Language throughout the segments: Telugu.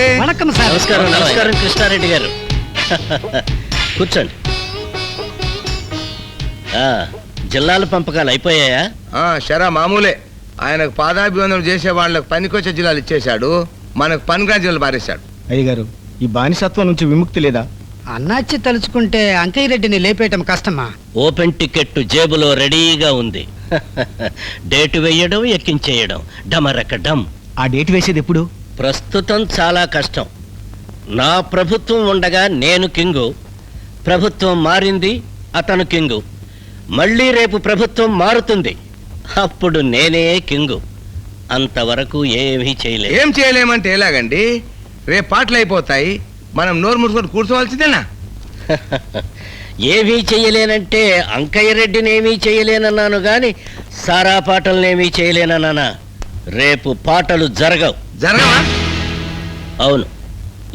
రండి. నమస్కారం నమస్కారం కృష్ణారెడ్డి గారు. కూర్చోండి. జిల్లాల పంపకాలు అయిపోయాయా? షరా మామూలే. ఆయనకు పాదాభివందనం చేసే వాళ్ళకి పనికొచ్చే జిల్లాలు ఇచ్చేశాడు, మనకు పనికిరాని జిల్లాలు పారేశాడు. అయ్యగారు, ఈ బానిసత్వం నుంచి విముక్తి లేదా? అన్నాచి తలుచుకుంటే అంకయ్య రెడ్డిని లేపేయటం కష్టమా? ఓపెన్ టికెట్ జేబులో రెడీగా ఉంది. డేటు వేయడం, ఎక్కించేయడం, డమరక డమ్. ఆ డేట్ వేసేది ఎప్పుడు? ప్రస్తుతం చాలా కష్టం. నా ప్రభుత్వం ఉండగా నేను కింగు, ప్రభుత్వం మారింది, అతను కింగు. మళ్ళీ రేపు ప్రభుత్వం మారుతుంది, అప్పుడు నేనే కింగు. అంతవరకు ఏమీ చేయలేము. ఏం చేయలేమంటే ఎలాగండి? రేపు పాటలు అయిపోతాయి, మనం నోరు మూసుకొని కూర్చోవలసిందేనా? ఏమీ చెయ్యలేనంటే అంకయ్య రెడ్డిని ఏమీ చేయలేనన్నాను గాని సారా పాటలనేమీ చేయలేనన్నానా? రేపు పాటలు జరగవు. జరగవా? అవును.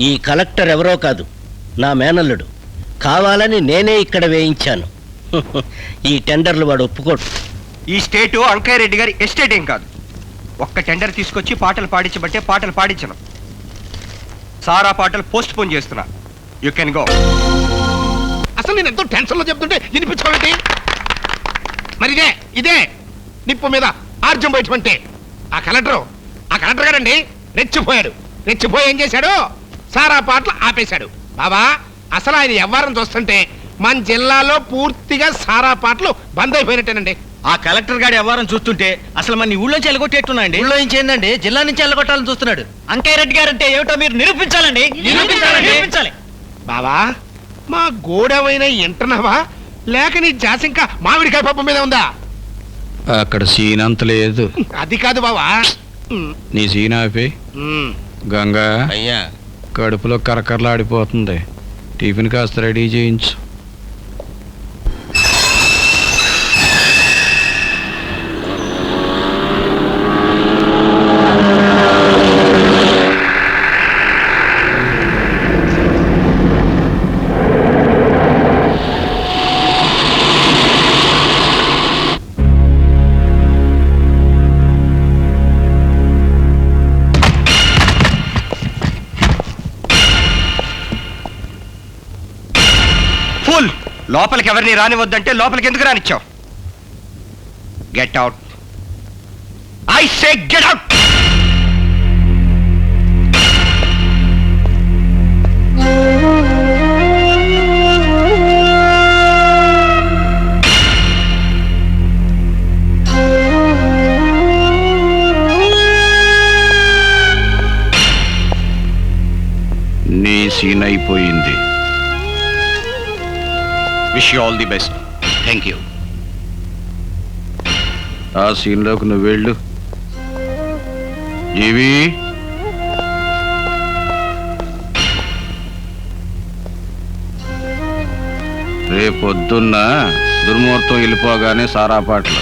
ఈ కలెక్టర్ ఎవరో కాదు, నా మేనల్లుడు. కావాలని నేనే ఇక్కడ వేయించాను. ఈ టెండర్లు వాడు ఒప్పుకోడు. ఈ స్టేటు అంకయ్య రెడ్డి గారి ఎస్టేట్ ఏం కాదు. ఒక్క టెండర్ తీసుకొచ్చి పాటలు పాడించబట్టే పాటలు పాడించను. సారా పాటలు పోస్ట్ పోన్ చేస్తున్నా. You can go. అసలు నేను ఎంతో టెన్షన్ లో చెప్తుంటే వినిపించుకోండి. మరి ఇదే నిప్పు మీద ఆర్జం బయటమంటే ఆ కలెక్టర్ గారండి రెచ్చిపోయాడు. రెచ్చిపోయి ఏం చేశాడు? సారా పాటలు ఆపేశాడు. బాబా, అసలు ఆయన వ్యవహారం చూస్తుంటే మన జిల్లాలో పూర్తిగా సారా పాటలు బంద్ అయిపోయినట్టేనండి. ఆ కలెక్టర్ గారి వ్యవహారం చూస్తుంటే అసలు మన ఊళ్ళోంచి ఎల్లగొట్టేట్టున్నాండి. ఊళ్ళో నుంచి ఏందండి, జిల్లా నుంచి ఎల్లగొట్టాలని చూస్తున్నాడు. అంకయ్య రెడ్డి గారు అంటే ఏమిటో మీరు నిరూపించాలండి. నిరూపించాలి. బాబా, మా గోడవైన ఎంటనవా లేక నీ జాసింకా మామిడికాయ పప్పు మీద ఉందా? అక్కడ సీన్ అంత లేదు. అది కాదు బావా. నీ సీన్ ఆపి. గంగా అయ్యా, కడుపులో కరకరలాడిపోతుంది, టిఫిన్ కాస్త రెడీ చేయించు. ఫుల్ లోపలికి ఎవరిని రానివద్దంటే లోపలికి ఎందుకు రానిచ్చావు? Get out. I say get out. నీ సీన్ అయిపోయింది. Wish you all the best. Thank you. ఆ సీన్లోకి నువ్వు వెళ్ళు. జీవి, రేపొద్దున్న దుర్ముహూర్తం వెళ్ళిపోగానే సారా పాటలు.